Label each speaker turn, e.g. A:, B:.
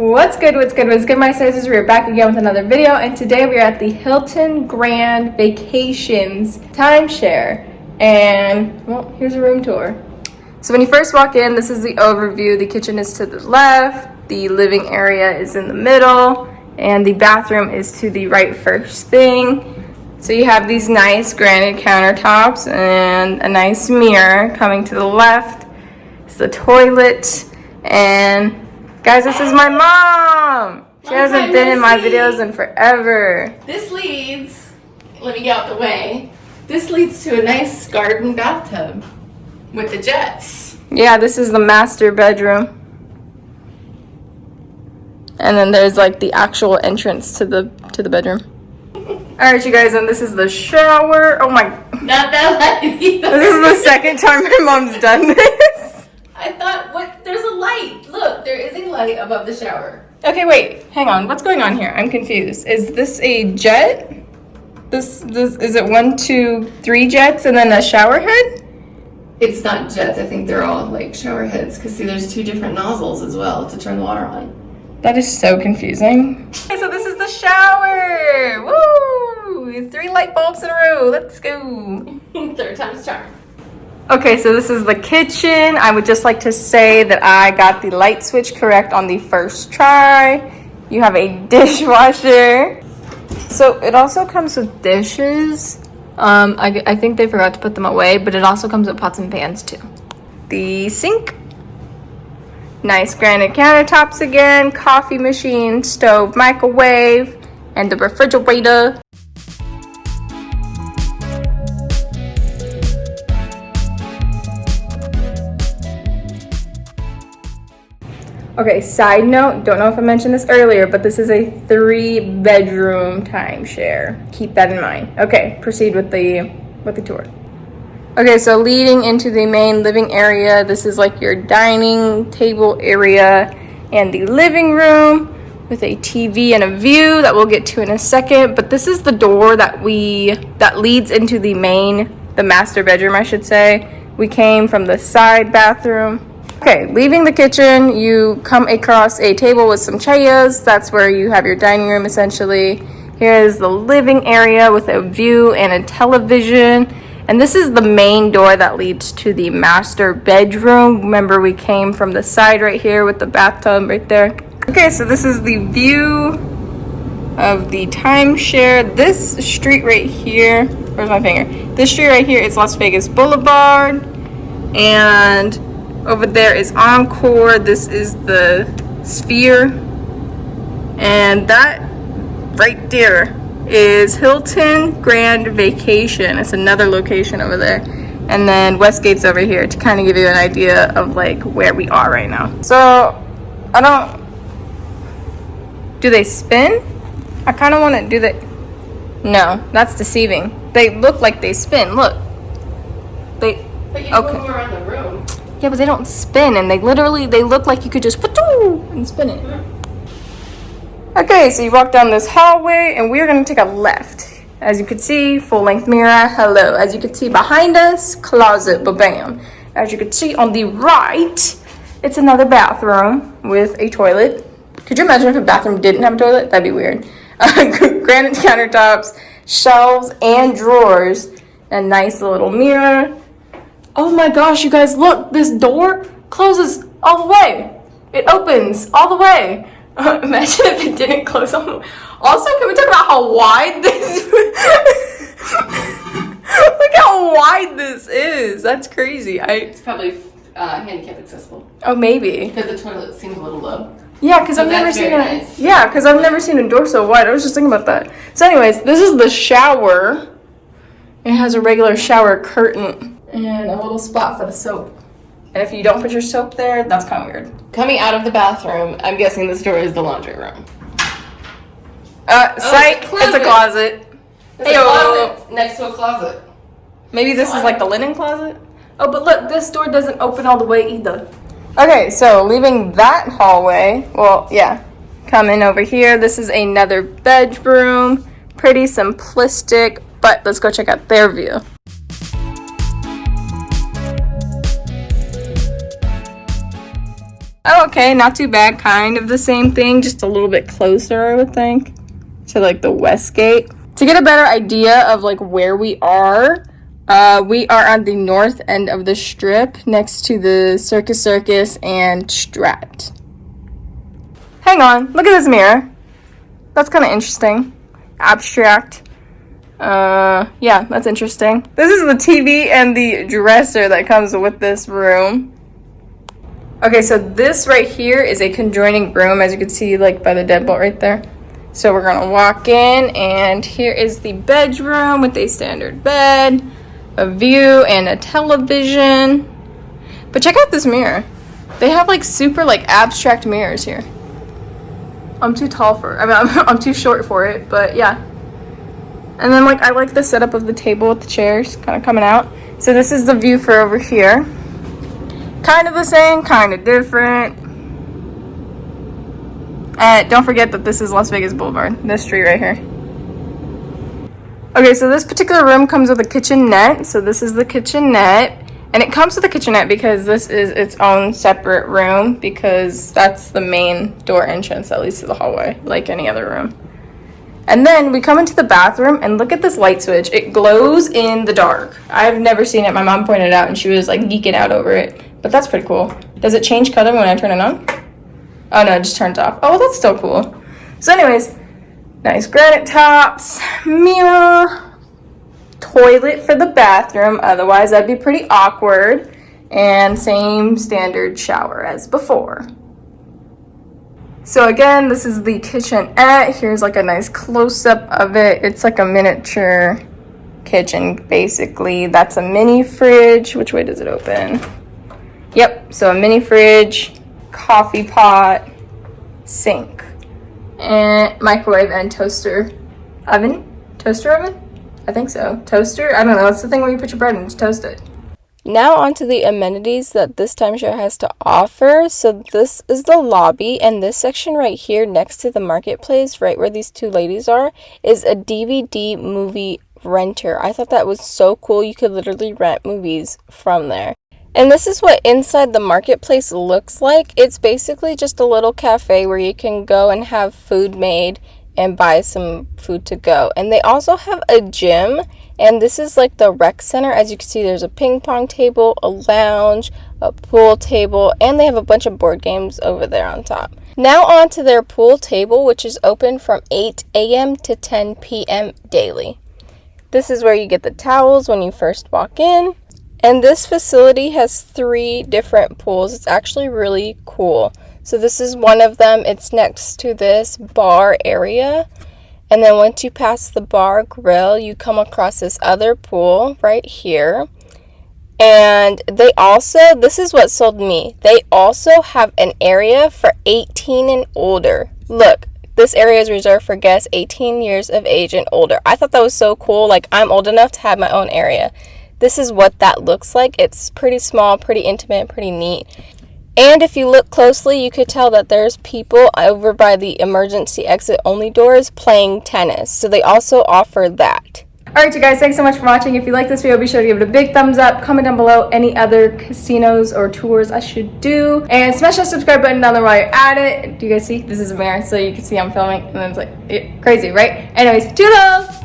A: What's good, my sisters? We are back again with another video, and today we are at the Hilton Grand Vacations Timeshare, and well, here's a room tour. So when you first walk in, this is the overview. The kitchen is to the left, the living area is in the middle, and the bathroom is to the right first thing. So you have these nice granite countertops and a nice mirror coming to the left. It's the toilet, and guys, this is my mom. She hasn't been in my videos in forever.
B: This leads, let me get out the way. This leads to a nice garden bathtub with the jets.
A: Yeah, this is the master bedroom. And then there's like the actual entrance to the bedroom. All right, you guys, and this is the shower. Oh my.
B: Not that light either.
A: This is the second time my mom's done this.
B: I thought, what? There's a light. Look, there is a light above the shower.
A: Okay, wait, hang on. What's going on here? I'm confused. Is this a jet? This is it 1, 2, 3 jets and then a shower head?
B: It's not jets. I think they're all like shower heads. Because see, there's 2 different nozzles as well to turn the water on.
A: That is so confusing. Okay, so this is the shower. Woo! 3 light bulbs in a row. Let's go.
B: Third time's charm.
A: Okay, so this is the kitchen. I would just like to say that I got the light switch correct on the first try. You have a dishwasher. So it also comes with dishes. I think they forgot to put them away, but it also comes with pots and pans too. The sink. Nice granite countertops again. Coffee machine, stove, microwave, and the refrigerator. Okay, side note, don't know if I mentioned this earlier, but this is a 3-bedroom timeshare. Keep that in mind. Okay, proceed with the tour. Okay, so leading into the main living area, this is like your dining table area and the living room with a TV and a view that we'll get to in a second. But this is the door that leads into the master bedroom, I should say. We came from the side bathroom. Okay, leaving the kitchen, you come across a table with some chairs. That's where you have your dining room, essentially. Here is the living area with a view and a television. And this is the main door that leads to the master bedroom. Remember, we came from the side right here with the bathtub right there. Okay, so this is the view of the timeshare. This street right here, where's my finger? This street right here is Las Vegas Boulevard. And over there is Encore. This is the Sphere. And that right there is Hilton Grand Vacation. It's another location over there. And then Westgate's over here to kind of give you an idea of like where we are right now. So, do they spin? I kind of want to do that. No, that's deceiving. They look like they spin. Look.
B: But you can move around the room.
A: Yeah, but they don't spin, and they look like you could just and spin it. Okay, so you walk down this hallway, and we're gonna take a left. As you can see, full-length mirror, hello. As you can see behind us, closet, ba-bam. As you can see on the right, it's another bathroom with a toilet. Could you imagine if a bathroom didn't have a toilet? That'd be weird. Granite countertops, shelves, and drawers, a nice little mirror. Oh my gosh, you guys, look, this door closes all the way. It opens all the way. Imagine if it didn't close all the way. Also, can we talk about how wide this Look how wide this is. That's crazy.
B: It's probably handicap accessible.
A: Oh, maybe.
B: Because the toilet seems a little low.
A: Yeah, because I've never seen a door so wide. I was just thinking about that. So anyways, this is the shower. It has a regular shower curtain. And a little spot for the soap. And if you don't put your soap there, that's kind of weird.
B: Coming out of the bathroom, I'm guessing this door is the laundry room.
A: Psych, it's a closet.
B: It's a closet next to a closet.
A: Maybe this is like the linen closet? Oh, but look, this door doesn't open all the way either. Okay, so leaving that hallway, well, yeah, coming over here. This is another bedroom. Pretty simplistic, but let's go check out their view. Oh, okay, not too bad. Kind of the same thing, just a little bit closer, I would think, to like the west gate. To get a better idea of like where we are on the north end of the strip next to the Circus and Strat. Hang on, look at this mirror. That's kind of interesting. Abstract. Yeah, that's interesting. This is the TV and the dresser that comes with this room. Okay, so this right here is a conjoining room, as you can see, like by the deadbolt right there. So we're gonna walk in, and here is the bedroom with a standard bed, a view, and a television. But check out this mirror. They have like super like abstract mirrors here. I'm too tall for it. I mean, I'm too short for it, but yeah. And then like I like the setup of the table with the chairs kind of coming out. So this is the view for over here. Kind of the same, kind of different. And don't forget that this is Las Vegas Boulevard, this street right here. Okay, so this particular room comes with a kitchenette. So this is the kitchenette. And it comes with a kitchenette because this is its own separate room, because that's the main door entrance that leads to the hallway, like any other room. And then we come into the bathroom, and look at this light switch. It glows in the dark. I've never seen it. My mom pointed it out, and she was like geeking out over it. But that's pretty cool. Does it change color when I turn it on? Oh no, it just turns off. Oh, well, that's still cool. So anyways, nice granite tops, mirror, toilet for the bathroom. Otherwise, that'd be pretty awkward. And same standard shower as before. So again, this is the kitchenette. Here's like a nice close-up of it. It's like a miniature kitchen, basically. That's a mini fridge. Which way does it open? Yep, so a mini fridge, coffee pot, sink, and microwave and toaster oven. Toaster oven? I think so. Toaster? I don't know. It's the thing where you put your bread in to toast it. Now onto the amenities that this timeshare has to offer. So this is the lobby, and this section right here next to the marketplace, right where these two ladies are, is a DVD movie renter. I thought that was so cool. You could literally rent movies from there. And this is what inside the marketplace looks like. It's basically just a little cafe where you can go and have food made and buy some food to go. And they also have a gym, and this is like the rec center. As you can see, there's a ping pong table, a lounge, a pool table, and they have a bunch of board games over there on top. Now on to their pool table, which is open from 8 a.m. to 10 p.m. daily. This is where you get the towels when you first walk in. And this facility has 3 different pools. It's actually really cool. So this is one of them. It's next to this bar area. And then once you pass the bar grill, you come across this other pool right here. And they also, this is what sold me, they also have an area for 18 and older. Look, this area is reserved for guests 18 years of age and older. I thought that was so cool. Like, I'm old enough to have my own area. This is what that looks like. It's pretty small, pretty intimate, pretty neat. And if you look closely, you could tell that there's people over by the emergency exit only doors playing tennis. So they also offer that. Alright you guys, thanks so much for watching. If you like this video, be sure to give it a big thumbs up. Comment down below any other casinos or tours I should do. And smash that subscribe button down there while you're at it. Do you guys see? This is a mirror, so you can see I'm filming. And then it's like, crazy, right? Anyways, toodles!